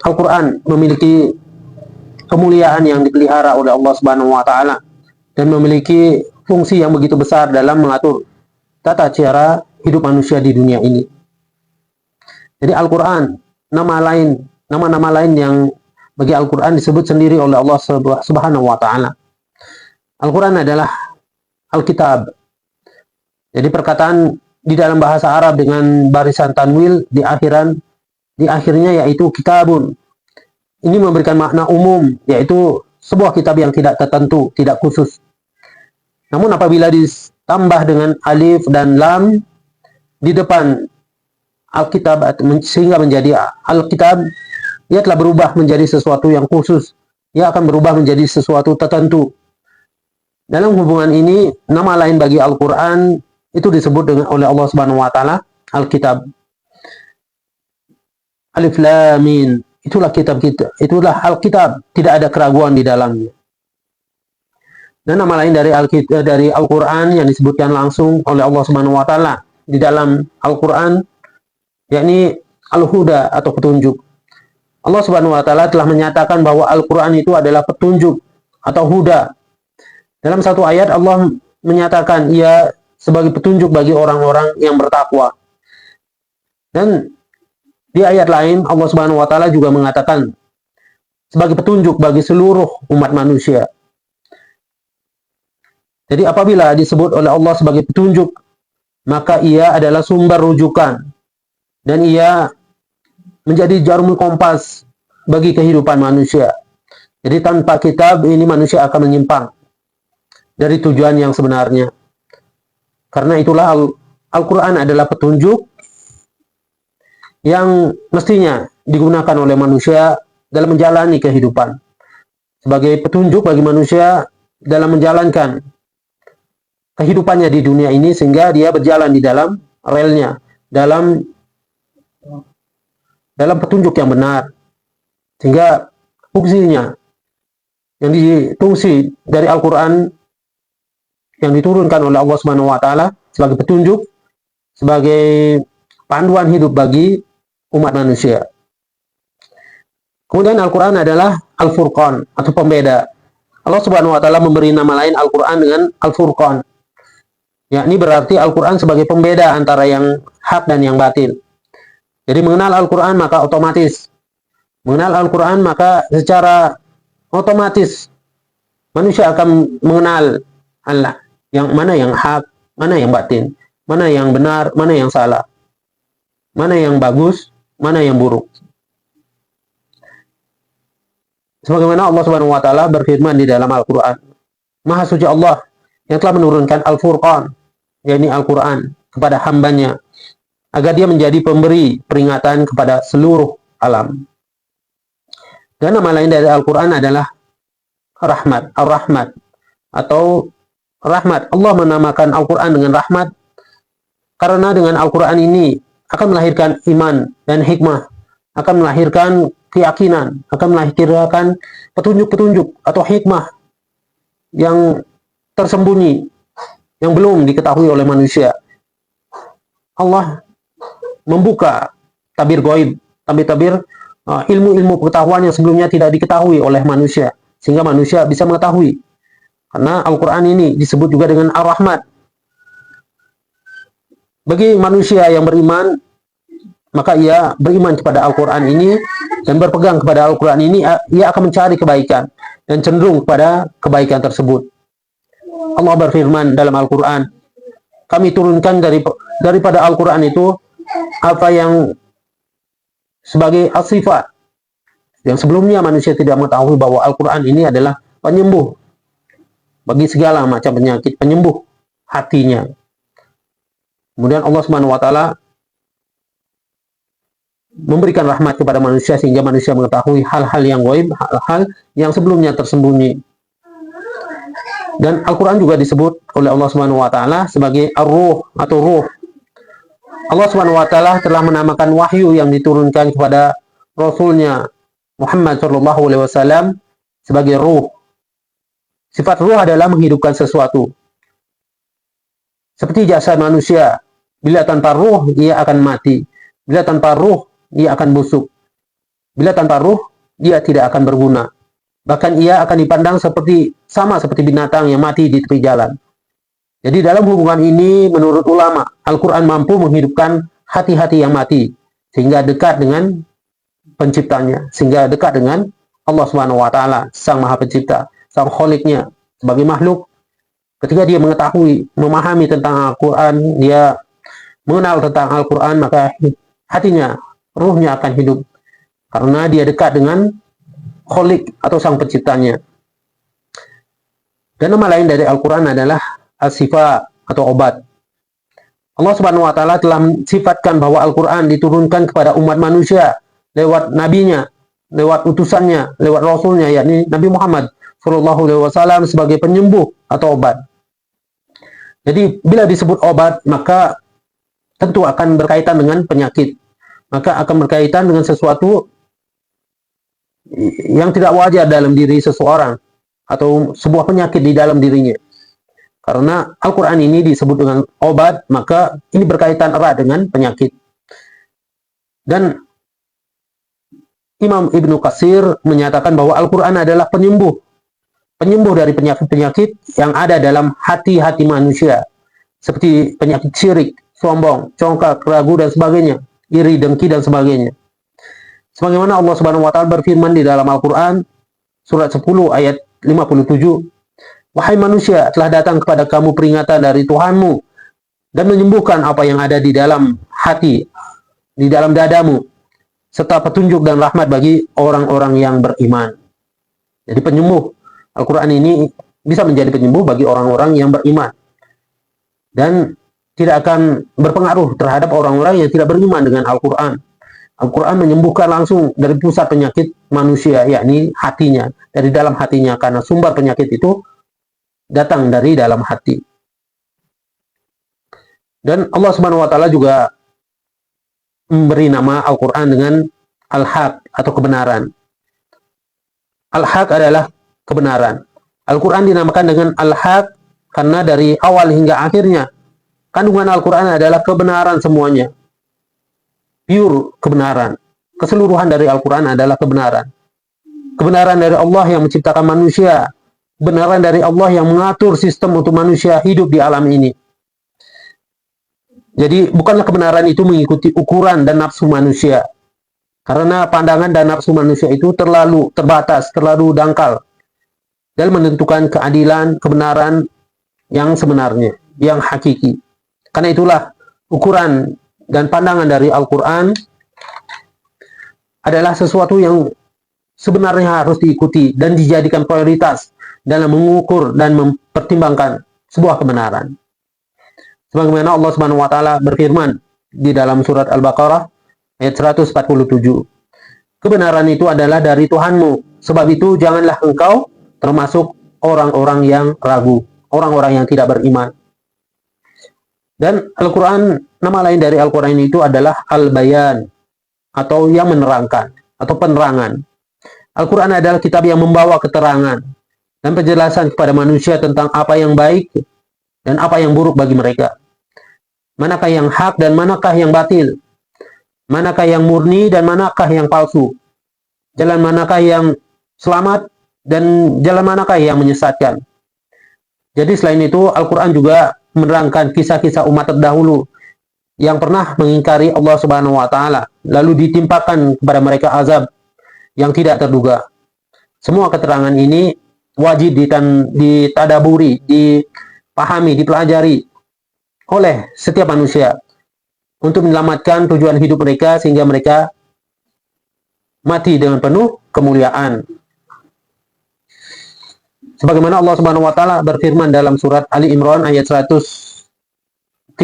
Al-Quran memiliki kemuliaan yang dipelihara oleh Allah Subhanahu wa taala dan memiliki fungsi yang begitu besar dalam mengatur tata cara hidup manusia di dunia ini. Jadi Al-Quran, nama-nama lain yang bagi Al-Quran disebut sendiri oleh Allah Subhanahu wa taala. Al-Quran adalah Alkitab. Jadi perkataan di dalam bahasa Arab dengan barisan tanwil di akhirnya yaitu kitabun. Ini memberikan makna umum, yaitu sebuah kitab yang tidak tertentu, tidak khusus. Namun apabila ditambah dengan alif dan lam di depan Alkitab sehingga menjadi Alkitab, ia telah berubah menjadi sesuatu yang khusus. Ia akan berubah menjadi sesuatu tertentu. Dalam hubungan ini, nama lain bagi Al-Quran itu disebut oleh Allah Subhanahu wa taala Alkitab. Alif Lam Mim, itulah kitab kita, itulah Alkitab, tidak ada keraguan di dalamnya. Dan nama lain dari Al-Quran yang disebutkan langsung oleh Allah Subhanahu wa taala di dalam Al-Quran yakni Al-Huda atau petunjuk. Allah Subhanahu wa taala telah menyatakan bahwa Al-Quran itu adalah petunjuk atau huda. Dalam satu ayat Allah menyatakan ia sebagai petunjuk bagi orang-orang yang bertakwa. Dan di ayat lain Allah Subhanahu wa taala juga mengatakan sebagai petunjuk bagi seluruh umat manusia. Jadi apabila disebut oleh Allah sebagai petunjuk, maka ia adalah sumber rujukan dan ia menjadi jarum kompas bagi kehidupan manusia. Jadi tanpa kitab ini manusia akan menyimpang dari tujuan yang sebenarnya. Karena itulah Al-Quran adalah petunjuk yang mestinya digunakan oleh manusia dalam menjalani kehidupan. Sebagai petunjuk bagi manusia dalam menjalankan kehidupannya di dunia ini sehingga dia berjalan di dalam relnya, dalam petunjuk yang benar. Sehingga fungsinya yang difungsi dari Al-Quran yang diturunkan oleh Allah Subhanahu wa taala sebagai petunjuk, sebagai panduan hidup bagi umat manusia. Kemudian Al-Quran adalah Al-Furqan atau pembeda. Allah Subhanahu wa taala memberi nama lain Al-Quran dengan Al-Furqan. Yakni berarti Al-Quran sebagai pembeda antara yang hak dan yang batil. Jadi mengenal Al-Quran maka otomatis. Mengenal Al-Quran maka secara otomatis manusia akan mengenal Allah. Yang mana yang hak, mana yang batin, mana yang benar, mana yang salah, mana yang bagus, mana yang buruk. Sebagaimana Allah Subhanahu wa taala berfirman di dalam Al-Quran, Maha suci Allah yang telah menurunkan Al-Furqan, yakni Al-Quran, kepada hambanya agar dia menjadi pemberi peringatan kepada seluruh alam. Dan nama lain dari Al-Quran adalah Rahmat, Ar-Rahmat atau Rahmat. Allah menamakan Al-Quran dengan rahmat karena dengan Al-Quran ini akan melahirkan iman dan hikmah, akan melahirkan keyakinan, akan melahirkan petunjuk-petunjuk atau hikmah yang tersembunyi, yang belum diketahui oleh manusia. Allah membuka tabir gaib, tabir-tabir ilmu-ilmu pengetahuan yang sebelumnya tidak diketahui oleh manusia, sehingga manusia bisa mengetahui. Karena Al-Quran ini disebut juga dengan Ar-Rahmat. Bagi manusia yang beriman, maka ia beriman kepada Al-Quran ini dan berpegang kepada Al-Quran ini, ia akan mencari kebaikan dan cenderung kepada kebaikan tersebut. Allah berfirman dalam Al-Quran, kami turunkan daripada Al-Quran itu apa yang sebagai as-sifat yang sebelumnya manusia tidak mengetahui bahwa Al-Quran ini adalah penyembuh bagi segala macam penyakit, penyembuh hatinya. Kemudian Allah Subhanahu wa taala memberikan rahmat kepada manusia sehingga manusia mengetahui hal-hal yang gaib, hal-hal yang sebelumnya tersembunyi. Dan Al-Quran juga disebut oleh Allah Subhanahu wa taala sebagai Ar-Ruh atau Ruh. Allah Subhanahu wa taala telah menamakan wahyu yang diturunkan kepada Rasulnya Muhammad sallallahu alaihi wasallam sebagai ruh. Sifat ruh adalah menghidupkan sesuatu. Seperti jasad manusia, bila tanpa ruh ia akan mati. Bila tanpa ruh ia akan busuk. Bila tanpa ruh, dia tidak akan berguna. Bahkan ia akan dipandang sama seperti binatang yang mati di tepi jalan. Jadi dalam hubungan ini, menurut ulama, Al-Quran mampu menghidupkan hati-hati yang mati, sehingga dekat dengan penciptanya, sehingga dekat dengan Allah Subhanahu wa Ta'ala, Sang Maha Pencipta, Sang Kholiknya. Sebagai makhluk, ketika dia mengetahui, memahami tentang Al-Quran, dia mengenal tentang Al-Quran, maka hatinya, ruhnya akan hidup, karena dia dekat dengan Kholik atau Sang Penciptanya. Dan nama lain dari Al-Quran adalah As-Sifa atau obat. Allah Subhanahu wa Ta'ala telah mensifatkan bahwa Al-Quran diturunkan kepada umat manusia lewat nabinya, lewat utusannya, lewat rasulnya, yakni Nabi Muhammad SAW sebagai penyembuh atau obat. Jadi bila disebut obat, maka tentu akan berkaitan dengan penyakit, maka akan berkaitan dengan sesuatu yang tidak wajar dalam diri seseorang atau sebuah penyakit di dalam dirinya. Karena Al-Quran ini disebut dengan obat, maka ini berkaitan erat dengan penyakit. Dan Imam Ibnu Katsir menyatakan bahwa Al-Quran adalah penyembuh dari penyakit-penyakit yang ada dalam hati-hati manusia, seperti penyakit syirik, sombong, congkak, ragu, dan sebagainya, iri, dengki, dan sebagainya. Sebagaimana Allah Subhanahu wa Ta'ala berfirman di dalam Al-Quran, surat 10 ayat 57, "Wahai manusia, telah datang kepada kamu peringatan dari Tuhanmu dan menyembuhkan apa yang ada di dalam hati, di dalam dadamu, serta petunjuk dan rahmat bagi orang-orang yang beriman." Jadi penyembuh. Al-Quran ini bisa menjadi penyembuh bagi orang-orang yang beriman. Dan tidak akan berpengaruh terhadap orang-orang yang tidak beriman dengan Al-Quran. Al-Quran menyembuhkan langsung dari pusat penyakit manusia, yakni hatinya, dari dalam hatinya, karena sumber penyakit itu datang dari dalam hati. Dan Allah Subhanahu wa Ta'ala juga memberi nama Al-Quran dengan Al-Haq atau kebenaran. Al-Haq adalah kebenaran. Al-Quran dinamakan dengan Al-Haq karena dari awal hingga akhirnya kandungan Al-Quran adalah kebenaran semuanya. Pure kebenaran. Keseluruhan dari Al-Quran adalah kebenaran. Kebenaran dari Allah yang menciptakan manusia. Kebenaran dari Allah yang mengatur sistem untuk manusia hidup di alam ini. Jadi bukanlah kebenaran itu mengikuti ukuran dan nafsu manusia. Karena pandangan dan nafsu manusia itu terlalu terbatas, terlalu dangkal dalam menentukan keadilan, kebenaran yang sebenarnya, yang hakiki. Karena itulah ukuran dan pandangan dari Al-Quran adalah sesuatu yang sebenarnya harus diikuti dan dijadikan prioritas dalam mengukur dan mempertimbangkan sebuah kebenaran. Sebagaimana Allah Subhanahu wa Ta'ala berfirman di dalam surat Al-Baqarah ayat 147. Kebenaran itu adalah dari Tuhanmu, sebab itu janganlah engkau termasuk orang-orang yang ragu, orang-orang yang tidak beriman. Dan Al-Quran, nama lain dari Al-Quran itu adalah Al-Bayan, atau yang menerangkan, atau penerangan. Al-Quran adalah kitab yang membawa keterangan dan penjelasan kepada manusia tentang apa yang baik dan apa yang buruk bagi mereka. Manakah yang hak dan manakah yang batil. Manakah yang murni dan manakah yang palsu. Jalan manakah yang selamat dan jalan manakah yang menyesatkan. Jadi selain itu, Al-Quran juga menerangkan kisah-kisah umat terdahulu yang pernah mengingkari Allah Subhanahu wa Ta'ala, lalu ditimpakan kepada mereka azab yang tidak terduga. Semua keterangan ini wajib ditadaburi, dipahami, dipelajari oleh setiap manusia untuk menyelamatkan tujuan hidup mereka sehingga mereka mati dengan penuh kemuliaan. Sebagaimana Allah Subhanahu wa Ta'ala berfirman dalam surat Ali Imran ayat 138.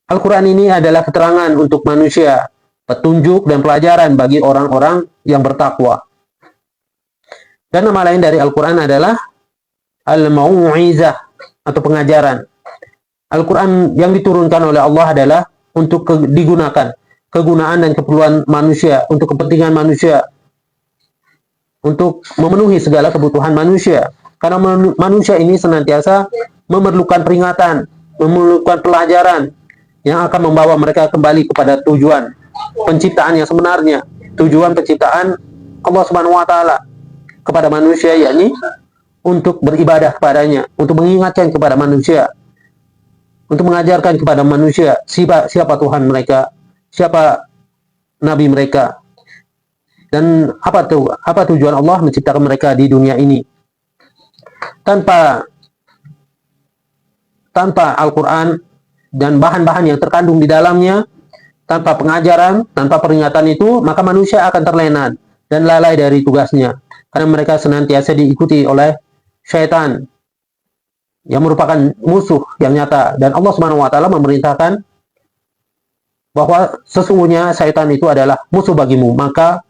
Al-Quran ini adalah keterangan untuk manusia, petunjuk dan pelajaran bagi orang-orang yang bertakwa. Dan nama lain dari Al-Quran adalah Al-Mau'izah atau pengajaran. Al-Quran yang diturunkan oleh Allah adalah untuk digunakan, kegunaan dan keperluan manusia, untuk kepentingan manusia, untuk memenuhi segala kebutuhan manusia. Karena manusia ini senantiasa memerlukan peringatan, memerlukan pelajaran yang akan membawa mereka kembali kepada tujuan penciptaan yang sebenarnya, tujuan penciptaan Allah Subhanahu wa taala kepada manusia, yakni untuk beribadah kepadanya, untuk mengingatkan kepada manusia, untuk mengajarkan kepada manusia siapa Tuhan mereka, siapa nabi mereka, dan apa tujuan Allah menciptakan mereka di dunia ini. Tanpa Al-Quran dan bahan-bahan yang terkandung di dalamnya, tanpa pengajaran, tanpa peringatan itu, maka manusia akan terlena dan lalai dari tugasnya, karena mereka senantiasa diikuti oleh syaitan yang merupakan musuh yang nyata. Dan Allah Subhanahu wa taala memerintahkan bahwa sesungguhnya syaitan itu adalah musuh bagimu, maka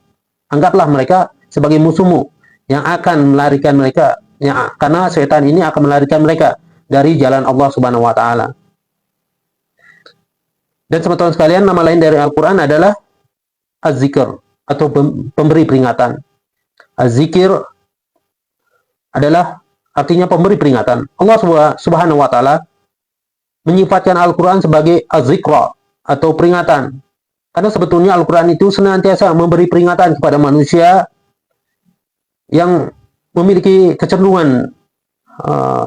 anggaplah mereka sebagai musuhmu yang akan melarikan mereka, karena syaitan ini akan melarikan mereka dari jalan Allah Subhanahu wa taala. Dan teman-teman sekalian, nama lain dari Al-Quran adalah Az-Zikr, atau pemberi peringatan. Az-Zikir adalah artinya pemberi peringatan. Allah Subhanahu wa taala menyifatkan Al-Quran sebagai Az-Zikra, atau peringatan. Karena sebetulnya Al-Quran itu senantiasa memberi peringatan kepada manusia yang memiliki kecenderungan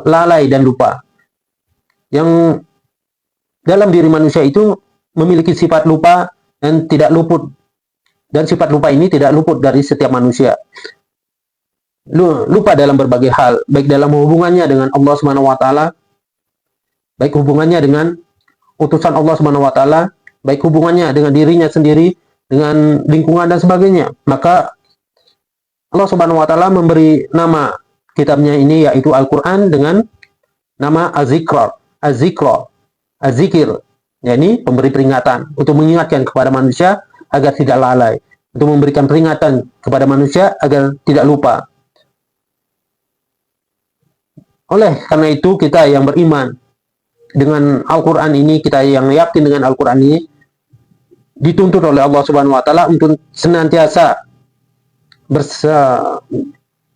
lalai dan lupa. Yang dalam diri manusia itu memiliki sifat lupa dan tidak luput. Dan sifat lupa ini tidak luput dari setiap manusia. Lupa dalam berbagai hal, baik dalam hubungannya dengan Allah Subhanahu wa taala, baik hubungannya dengan utusan Allah Subhanahu wa taala, baik hubungannya dengan dirinya sendiri, dengan lingkungan dan sebagainya. Maka Allah Subhanahu wa taala memberi nama kitabnya ini, yaitu Al-Quran, dengan nama Az-Zikr, Az-Zikir, yakni pemberi peringatan, untuk mengingatkan kepada manusia agar tidak lalai, untuk memberikan peringatan kepada manusia agar tidak lupa. Oleh karena itu, kita yang beriman dengan Al-Quran ini, kita yang yakin dengan Al-Quran ini, dituntut oleh Allah Subhanahu wa taala untuk senantiasa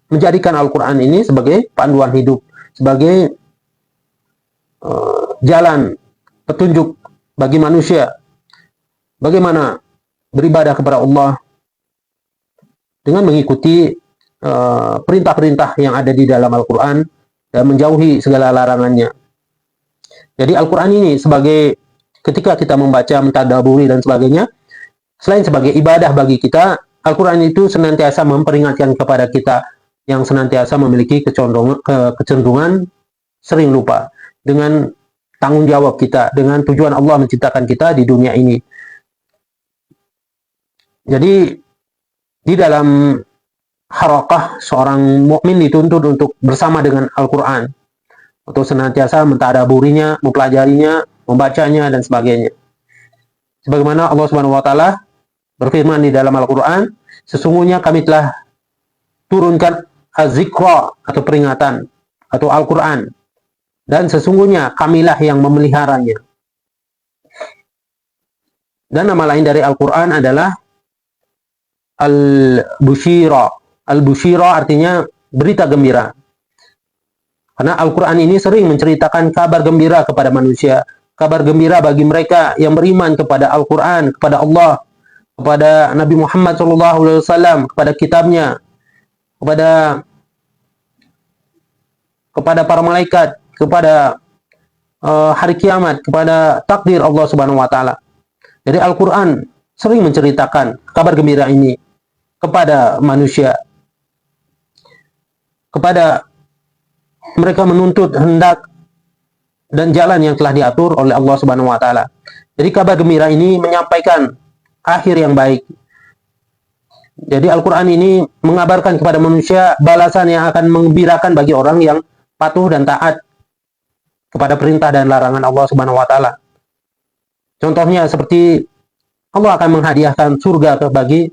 menjadikan Al-Quran ini sebagai panduan hidup, sebagai jalan petunjuk bagi manusia bagaimana beribadah kepada Allah dengan mengikuti perintah-perintah yang ada di dalam Al-Quran dan menjauhi segala larangannya. Jadi Al-Quran ini sebagai, ketika kita membaca, mentadaburi dan sebagainya, selain sebagai ibadah bagi kita, Al-Quran itu senantiasa memperingatkan kepada kita yang senantiasa memiliki kecenderungan sering lupa dengan tanggung jawab kita, dengan tujuan Allah menciptakan kita di dunia ini. Jadi di dalam harakah, seorang mukmin dituntut untuk bersama dengan Al-Quran, untuk senantiasa mentadaburinya, mempelajarinya, membacanya dan sebagainya. Sebagaimana Allah Subhanahu wa taala berfirman di dalam Al-Quran, sesungguhnya kami telah turunkan Az-Zikra, atau peringatan, atau Al-Quran, dan sesungguhnya kamilah yang memeliharanya. Dan nama lain dari Al-Quran adalah Al-Bushira. Al-Bushira artinya berita gembira. Karena Al-Quran ini sering menceritakan kabar gembira kepada manusia, kabar gembira bagi mereka yang beriman kepada Al-Quran, kepada Allah, kepada Nabi Muhammad SAW, kepada kitabnya, kepada para malaikat, kepada hari kiamat, kepada takdir Allah Subhanahu wa taala. Jadi Al-Quran sering menceritakan kabar gembira ini kepada manusia, kepada mereka menuntut hendak dan jalan yang telah diatur oleh Allah Subhanahu wa taala. Jadi kabar gembira ini menyampaikan akhir yang baik. Jadi Al-Quran ini mengabarkan kepada manusia balasan yang akan menggembirakan bagi orang yang patuh dan taat kepada perintah dan larangan Allah Subhanahu wa taala. Contohnya seperti Allah akan menghadiahkan surga bagi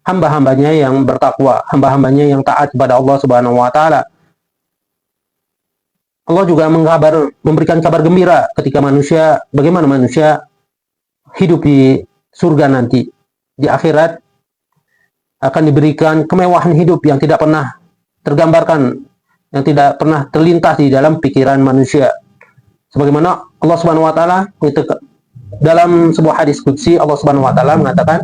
hamba-hambanya yang bertakwa, hamba-hambanya yang taat kepada Allah Subhanahu wa taala. Allah juga memberikan kabar gembira ketika manusia, bagaimana manusia hidup di surga nanti. Di akhirat akan diberikan kemewahan hidup yang tidak pernah tergambarkan, yang tidak pernah terlintas di dalam pikiran manusia. Sebagaimana Allah Subhanahu wa taala dalam sebuah hadis qudsi, Allah Subhanahu wa taala mengatakan,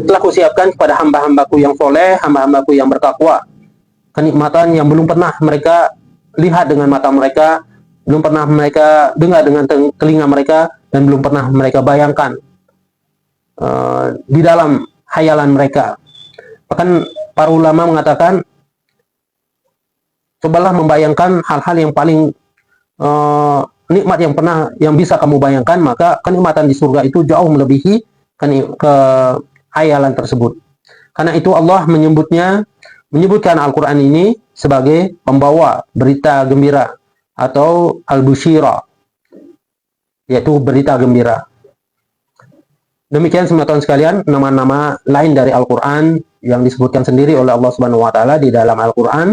telah kusiapkan kepada hamba-hambaku yang soleh, hamba-hambaku yang bertakwa, kenikmatan yang belum pernah mereka lihat dengan mata mereka, belum pernah mereka dengar dengan telinga mereka, dan belum pernah mereka bayangkan di dalam hayalan mereka. Bahkan para ulama mengatakan, cobalah membayangkan hal-hal yang paling nikmat yang bisa kamu bayangkan, maka kenikmatan di surga itu jauh melebihi ke hayalan tersebut. Karena itu Allah menyebutkan Al-Quran ini sebagai pembawa berita gembira atau al-busyira, yaitu berita gembira. Demikian teman-teman sekalian, nama-nama lain dari Al-Quran yang disebutkan sendiri oleh Allah Subhanahu wa Ta'ala di dalam Al-Quran.